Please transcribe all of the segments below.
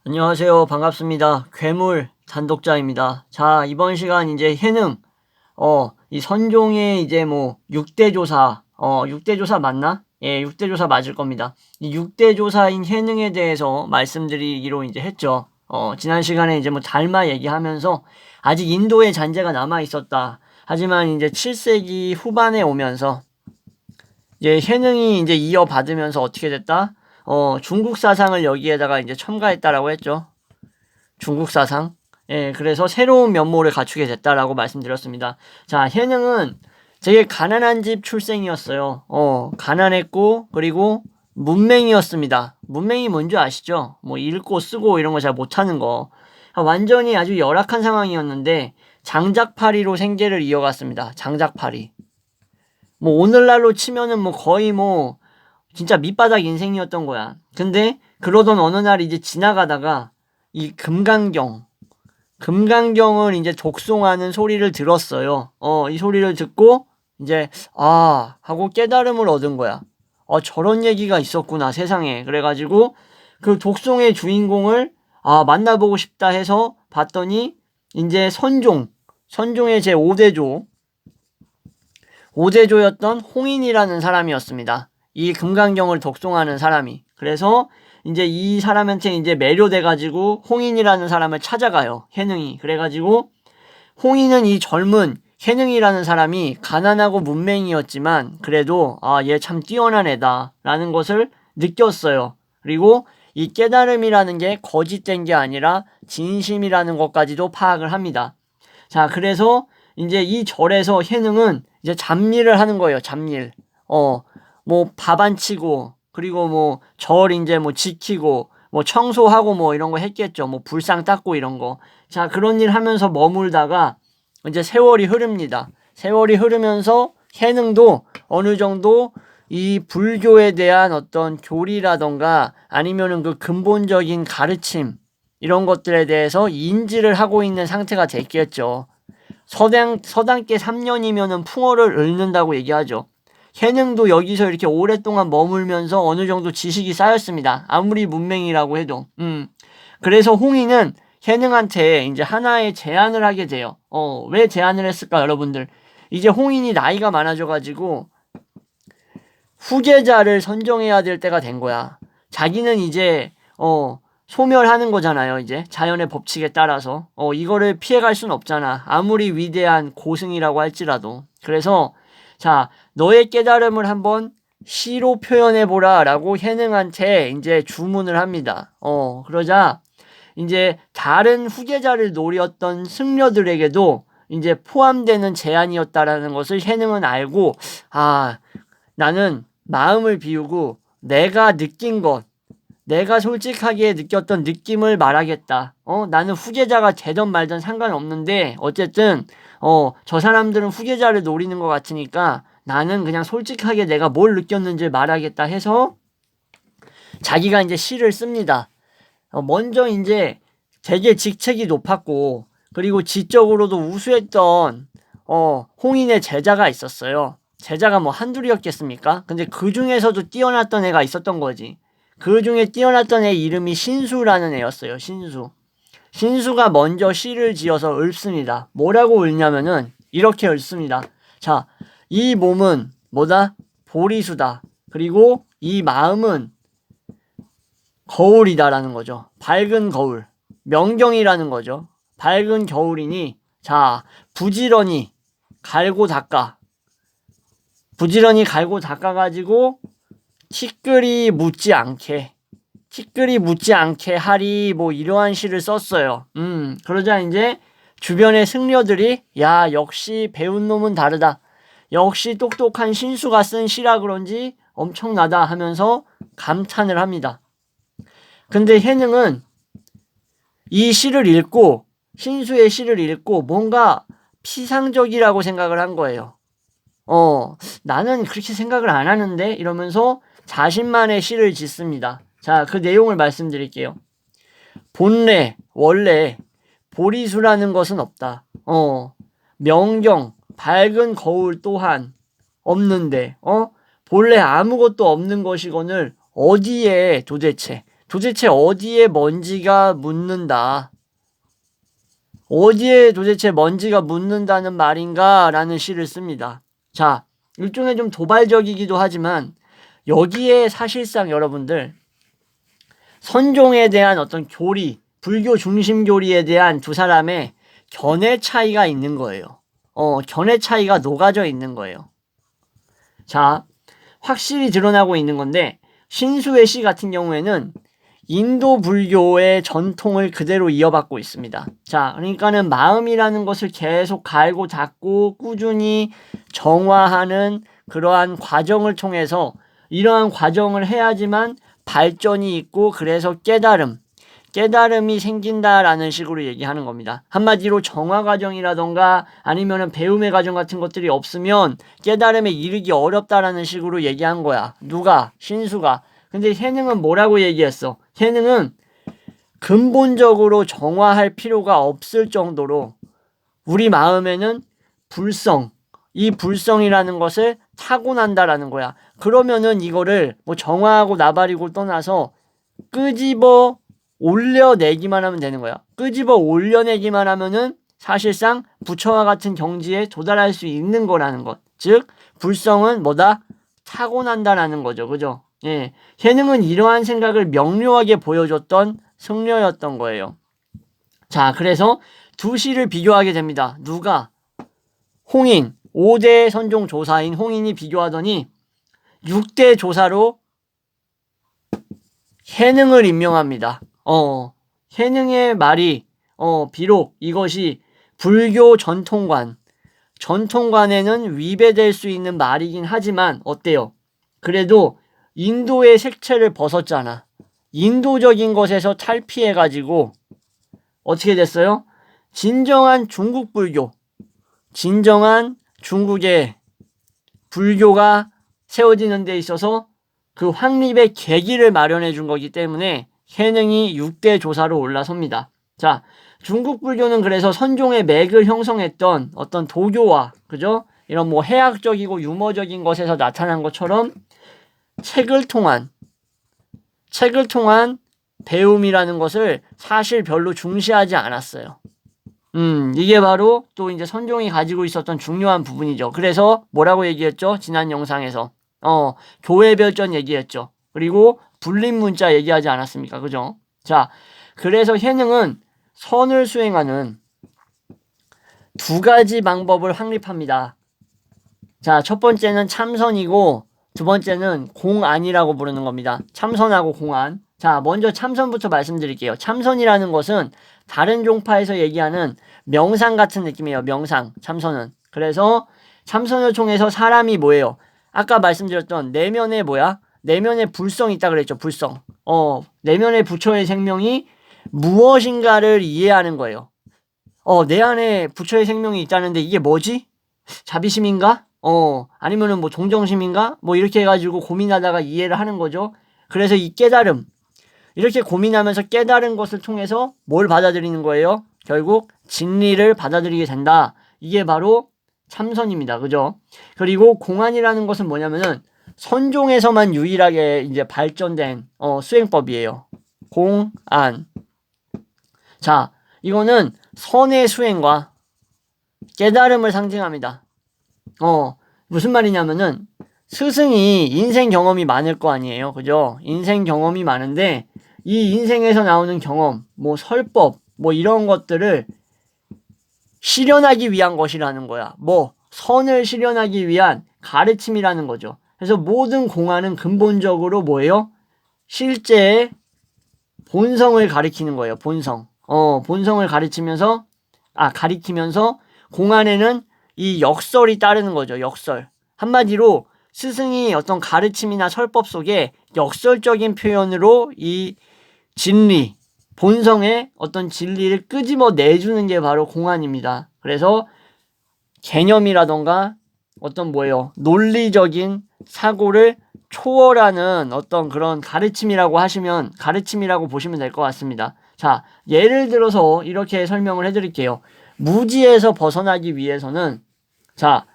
안녕하세요. 반갑습니다. 괴물 단독자입니다. 자, 이번 시간 이제 해능, 이 선종의 이제 뭐 6대 조사, 6대 조사 맞나? 예, 6대 조사 맞을 겁니다. 이 6대 조사인 해능에 대해서 말씀드리기로 이제 했죠. 지난 시간에 이제 뭐 달마 얘기하면서 아직 인도의 잔재가 남아 있었다. 하지만 이제 7세기 후반에 오면서 이제 해능이 이제 이어받으면서 어떻게 됐다? 중국 사상을 여기에다가 이제 첨가했다라고 했죠. 중국 사상. 예, 그래서 새로운 면모를 갖추게 됐다라고 말씀드렸습니다. 자, 해능은 되게 가난한 집 출생이었어요. 가난했고, 그리고 문맹이었습니다. 문맹이 뭔지 아시죠? 뭐, 읽고 쓰고 이런 거 잘 못하는 거. 완전히 아주 열악한 상황이었는데, 장작파리로 생계를 이어갔습니다. 장작파리. 뭐, 오늘날로 치면은 뭐 거의 뭐, 진짜 밑바닥 인생이었던 거야. 근데 그러던 어느 날 이제 지나가다가 이 금강경을 이제 독송하는 소리를 들었어요. 이 소리를 듣고 이제 하고 깨달음을 얻은 거야. 저런 얘기가 있었구나 세상에. 그래가지고 그 독송의 주인공을 만나보고 싶다 해서 봤더니 이제 선종의 제 5대조였던 홍인이라는 사람이었습니다. 이 금강경을 독송하는 사람이. 그래서 이제 이 사람한테 이제 매료돼가지고 홍인이라는 사람을 찾아가요. 해능이. 그래가지고 홍인은 이 젊은 해능이라는 사람이 가난하고 문맹이었지만 그래도 얘 참 뛰어난 애다 라는 것을 느꼈어요. 그리고 이 깨달음이라는 게 거짓된 게 아니라 진심이라는 것까지도 파악을 합니다. 자, 그래서 이제 이 절에서 해능은 이제 잡일을 하는 거예요. 잡일. 뭐 밥 안 치고 그리고 뭐 절 이제 뭐 지키고 뭐 청소하고 뭐 이런 거 했겠죠. 뭐 불상 닦고 이런 거. 자, 그런 일 하면서 머물다가 이제 세월이 흐릅니다. 세월이 흐르면서 해능도 어느 정도 이 불교에 대한 어떤 교리라던가 아니면은 그 근본적인 가르침 이런 것들에 대해서 인지를 하고 있는 상태가 됐겠죠. 서당계 3년이면은 풍어를 읊는다고 얘기하죠. 해능도 여기서 이렇게 오랫동안 머물면서 어느 정도 지식이 쌓였습니다. 아무리 문맹이라고 해도. 그래서 홍인은 해능한테 이제 하나의 제안을 하게 돼요. 왜 제안을 했을까, 여러분들? 이제 홍인이 나이가 많아져가지고 후계자를 선정해야 될 때가 된 거야. 자기는 이제, 소멸하는 거잖아요, 이제. 자연의 법칙에 따라서. 이거를 피해갈 순 없잖아. 아무리 위대한 고승이라고 할지라도. 그래서, 자, 너의 깨달음을 한번 시로 표현해보라 라고 해능한테 이제 주문을 합니다. 그러자, 이제 다른 후계자를 노렸던 승려들에게도 이제 포함되는 제안이었다라는 것을 해능은 알고, 나는 마음을 비우고 내가 느낀 것, 내가 솔직하게 느꼈던 느낌을 말하겠다. 나는 후계자가 되든 말든 상관없는데 어쨌든 저 사람들은 후계자를 노리는 것 같으니까 나는 그냥 솔직하게 내가 뭘 느꼈는지 말하겠다 해서 자기가 이제 시를 씁니다. 먼저 이제 되게 직책이 높았고 그리고 지적으로도 우수했던 홍인의 제자가 있었어요. 제자가 뭐 한둘이었겠습니까? 근데 그 중에서도 뛰어났던 애가 있었던 거지. 그 중에 뛰어났던 애 이름이 신수라는 애였어요. 신수가 먼저 시를 지어서 읊습니다. 뭐라고 읊냐면은 이렇게 읊습니다. 자, 이 몸은 뭐다? 보리수다. 그리고 이 마음은 거울이다라는 거죠. 밝은 거울. 명경이라는 거죠. 밝은 겨울이니 자, 부지런히 갈고 닦아가지고 티끌이 묻지 않게 하리 뭐 이러한 시를 썼어요. 그러자 이제 주변의 승려들이 야, 역시 배운 놈은 다르다. 역시 똑똑한 신수가 쓴 시라 그런지 엄청나다 하면서 감탄을 합니다. 근데 해능은 이 시를 읽고 신수의 시를 읽고 뭔가 피상적이라고 생각을 한 거예요. 나는 그렇게 생각을 안 하는데 이러면서 자신만의 시를 짓습니다. 자, 그 내용을 말씀드릴게요. 원래 보리수라는 것은 없다. 명경, 밝은 거울 또한 없는데, 본래 아무것도 없는 것이거늘 어디에 도대체 도대체 어디에 먼지가 묻는다. 어디에 도대체 먼지가 묻는다는 말인가? 라는 시를 씁니다. 자, 일종의 좀 도발적이기도 하지만 여기에 사실상 여러분들 선종에 대한 어떤 교리, 불교 중심 교리에 대한 두 사람의 견해 차이가 있는 거예요. 견해 차이가 녹아져 있는 거예요. 자, 확실히 드러나고 있는 건데 신수의 시 같은 경우에는 인도 불교의 전통을 그대로 이어받고 있습니다. 자, 그러니까는 마음이라는 것을 계속 갈고 닦고 꾸준히 정화하는 그러한 과정을 통해서 이러한 과정을 해야지만 발전이 있고 그래서 깨달음이 생긴다라는 식으로 얘기하는 겁니다. 한마디로 정화 과정이라던가 아니면은 배움의 과정 같은 것들이 없으면 깨달음에 이르기 어렵다라는 식으로 얘기한 거야. 누가? 신수가. 근데 해능은 뭐라고 얘기했어? 해능은 근본적으로 정화할 필요가 없을 정도로 우리 마음에는 이 불성이라는 것을 타고난다라는 거야. 그러면은 이거를 뭐 정화하고 나발이고 떠나서 끄집어 올려내기만 하면 되는 거야. 끄집어 올려내기만 하면은 사실상 부처와 같은 경지에 도달할 수 있는 거라는 것. 즉 불성은 뭐다? 타고난다라는 거죠. 그죠? 예. 해능은 이러한 생각을 명료하게 보여줬던 승려였던 거예요. 자, 그래서 두 시를 비교하게 됩니다. 누가? 홍인, 5대 선종 조사인 홍인이 비교하더니 6대 조사로 해능을 임명합니다. 해능의 말이 비록 이것이 불교 전통관에는 위배될 수 있는 말이긴 하지만 어때요? 그래도 인도의 색채를 벗었잖아. 인도적인 것에서 탈피해가지고 어떻게 됐어요? 진정한 중국 불교, 진정한 중국의 불교가 세워지는 데 있어서 그 확립의 계기를 마련해 준 거기 때문에 해능이 6대 조사로 올라섭니다. 자, 중국 불교는 그래서 선종의 맥을 형성했던 어떤 도교와, 그죠? 이런 뭐 해학적이고 유머적인 것에서 나타난 것처럼 책을 통한 배움이라는 것을 사실 별로 중시하지 않았어요. 이게 바로 또 이제 선종이 가지고 있었던 중요한 부분이죠. 그래서 뭐라고 얘기했죠? 지난 영상에서. 교회별전 얘기했죠. 그리고 불립문자 얘기하지 않았습니까? 그죠? 자, 그래서 해능은 선을 수행하는 두 가지 방법을 확립합니다. 자, 첫 번째는 참선이고 두 번째는 공안이라고 부르는 겁니다. 참선하고 공안. 자, 먼저 참선부터 말씀드릴게요. 참선이라는 것은 다른 종파에서 얘기하는 명상 같은 느낌이에요. 명상, 참선은. 그래서 참선을 통해서 사람이 뭐예요? 아까 말씀드렸던 내면에 내면에 불성이 있다 그랬죠. 불성. 내면의 부처의 생명이 무엇인가를 이해하는 거예요. 내 안에 부처의 생명이 있다는데 이게 뭐지? 자비심인가? 아니면은 뭐 동정심인가? 뭐 이렇게 해가지고 고민하다가 이해를 하는 거죠. 그래서 이 깨달음, 이렇게 고민하면서 깨달은 것을 통해서 뭘 받아들이는 거예요? 결국 진리를 받아들이게 된다. 이게 바로 참선입니다. 그죠? 그리고 공안이라는 것은 뭐냐면은 선종에서만 유일하게 이제 발전된 수행법이에요. 공안. 자, 이거는 선의 수행과 깨달음을 상징합니다. 무슨 말이냐면은 스승이 인생 경험이 많을 거 아니에요. 그죠? 인생 경험이 많은데 이 인생에서 나오는 경험, 뭐 설법, 뭐 이런 것들을 실현하기 위한 것이라는 거야. 뭐 선을 실현하기 위한 가르침이라는 거죠. 그래서 모든 공안은 근본적으로 뭐예요? 실제의 본성을 가리키는 거예요. 본성을 가리키면서 공안에는 이 역설이 따르는 거죠. 역설. 한마디로 스승이 어떤 가르침이나 설법 속에 역설적인 표현으로 이 진리, 본성의 어떤 진리를 끄집어 내주는 게 바로 공안입니다. 그래서 개념이라던가 어떤 논리적인 사고를 초월하는 어떤 그런 가르침이라고 보시면 될 것 같습니다. 자, 예를 들어서 이렇게 설명을 해드릴게요. 무지에서 벗어나기 위해서는, 자,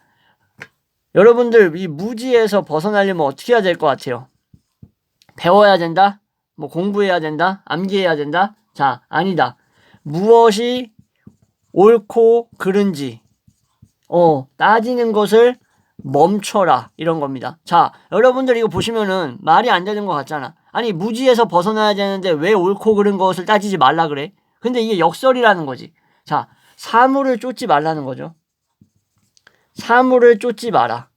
여러분들 이 무지에서 벗어나려면 어떻게 해야 될 것 같아요? 배워야 된다? 뭐 공부해야 된다? 암기해야 된다? 자, 아니다. 무엇이 옳고 그른지 따지는 것을 멈춰라 이런 겁니다. 자, 여러분들 이거 보시면은 말이 안 되는 것 같잖아. 아니 무지에서 벗어나야 되는데 왜 옳고 그른 것을 따지지 말라 그래? 근데 이게 역설이라는 거지. 자, 사물을 쫓지 말라는 거죠. 사물을 쫓지 마라.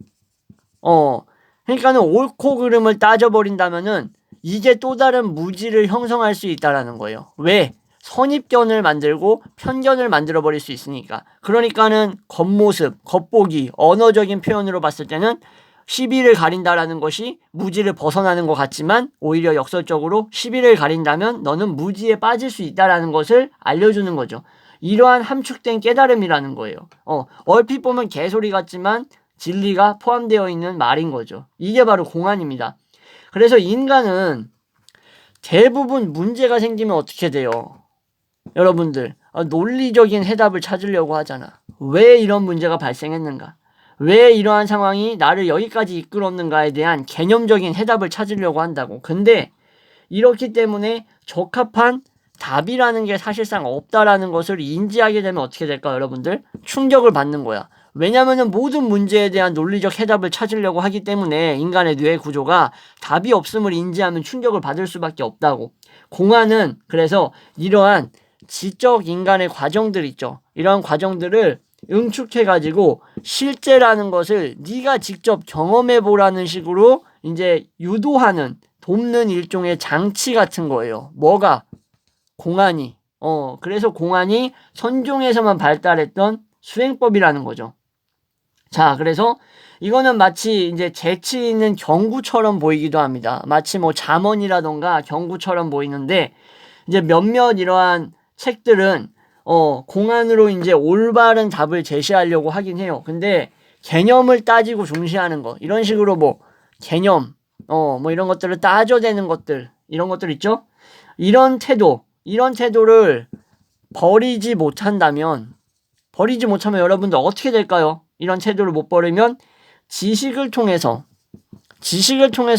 그러니까는 옳고 그름을 따져버린다면은 이게 또 다른 무지를 형성할 수 있다라는 거예요. 왜? 선입견을 만들고 편견을 만들어버릴 수 있으니까. 그러니까는 겉모습, 겉보기, 언어적인 표현으로 봤을 때는 시비를 가린다라는 것이 무지를 벗어나는 것 같지만 오히려 역설적으로 시비를 가린다면 너는 무지에 빠질 수 있다라는 것을 알려주는 거죠. 이러한 함축된 깨달음이라는 거예요. 얼핏 보면 개소리 같지만 진리가 포함되어 있는 말인 거죠. 이게 바로 공안입니다. 그래서 인간은 대부분 문제가 생기면 어떻게 돼요? 여러분들 논리적인 해답을 찾으려고 하잖아. 왜 이런 문제가 발생했는가? 왜 이러한 상황이 나를 여기까지 이끌었는가에 대한 개념적인 해답을 찾으려고 한다고. 근데 이렇기 때문에 적합한 답이라는 게 사실상 없다라는 것을 인지하게 되면 어떻게 될까 여러분들? 충격을 받는 거야. 왜냐면은 모든 문제에 대한 논리적 해답을 찾으려고 하기 때문에 인간의 뇌 구조가 답이 없음을 인지하면 충격을 받을 수밖에 없다고. 공안은 그래서 이러한 지적 인간의 과정들 있죠. 이러한 과정들을 응축해가지고 실제라는 것을 네가 직접 경험해보라는 식으로 이제 유도하는, 돕는 일종의 장치 같은 거예요. 뭐가? 공안이. 그래서 공안이 선종에서만 발달했던 수행법이라는 거죠. 자, 그래서 이거는 마치 이제 재치 있는 경구처럼 보이기도 합니다. 마치 뭐 잠언이라던가 경구처럼 보이는데 이제 몇몇 이러한 책들은 공안으로 이제 올바른 답을 제시하려고 하긴 해요. 근데 개념을 따지고 중시하는 거 이런 식으로 뭐 개념 뭐 이런 것들을 따져대는 것들 이런 것들 있죠. 이런 태도를 버리지 못하면 여러분들 어떻게 될까요? 이런 태도를 못 버리면 지식을 통해서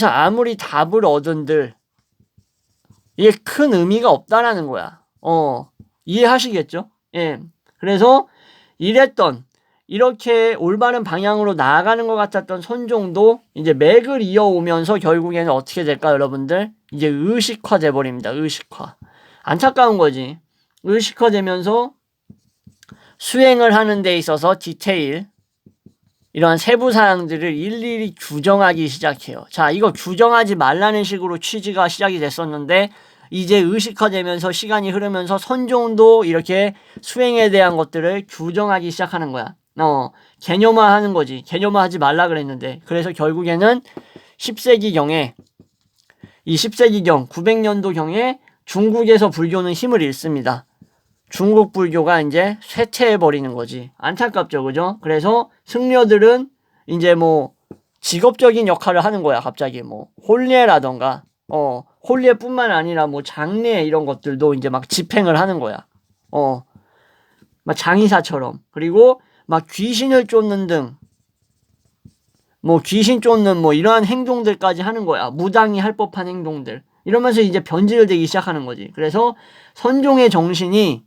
아무리 답을 얻은들 이게 큰 의미가 없다라는 거야. 이해하시겠죠? 예. 그래서 이렇게 올바른 방향으로 나아가는 것 같았던 선종도 이제 맥을 이어오면서 결국에는 어떻게 될까 여러분들? 이제 의식화 돼버립니다. 의식화. 안타까운 거지. 의식화 되면서 수행을 하는 데 있어서 디테일 이러한 세부 사항들을 일일이 규정하기 시작해요. 자, 이거 규정하지 말라는 식으로 취지가 시작이 됐었는데 이제 의식화되면서 시간이 흐르면서 선종도 이렇게 수행에 대한 것들을 규정하기 시작하는 거야. 개념화하는 거지. 개념화하지 말라 그랬는데 그래서 결국에는 10세기경에 900년도경에 중국에서 불교는 힘을 잃습니다. 중국 불교가 이제 쇠퇴해버리는 거지. 안타깝죠, 그죠? 그래서 승려들은 이제 뭐 직업적인 역할을 하는 거야. 갑자기 뭐 혼례라던가 혼례뿐만 아니라 뭐 장례 이런 것들도 이제 막 집행을 하는 거야. 막 장의사처럼. 그리고 막 귀신을 쫓는 등 뭐 귀신 쫓는 뭐 이러한 행동들까지 하는 거야. 무당이 할 법한 행동들. 이러면서 이제 변질되기 시작하는 거지. 그래서 선종의 정신이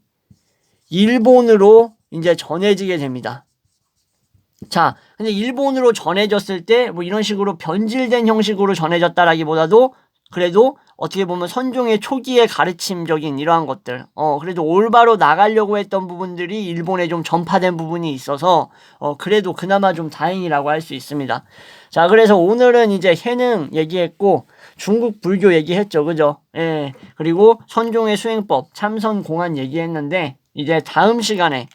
일본으로 이제 전해지게 됩니다. 자, 근데 일본으로 전해졌을 때 뭐 이런 식으로 변질된 형식으로 전해졌다라기보다도 그래도 어떻게 보면 선종의 초기의 가르침적인 이러한 것들 그래도 올바로 나가려고 했던 부분들이 일본에 좀 전파된 부분이 있어서 그래도 그나마 좀 다행이라고 할 수 있습니다. 자, 그래서 오늘은 이제 해능 얘기했고 중국 불교 얘기했죠, 그죠? 예. 그리고 선종의 수행법, 참선 공안 얘기했는데 이제 다음 시간에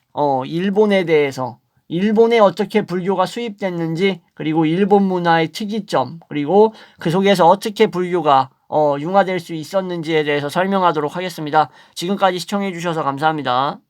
일본에 대해서 일본에 어떻게 불교가 수입됐는지 그리고 일본 문화의 특이점 그리고 그 속에서 어떻게 불교가 융화될 수 있었는지에 대해서 설명하도록 하겠습니다. 지금까지 시청해 주셔서 감사합니다.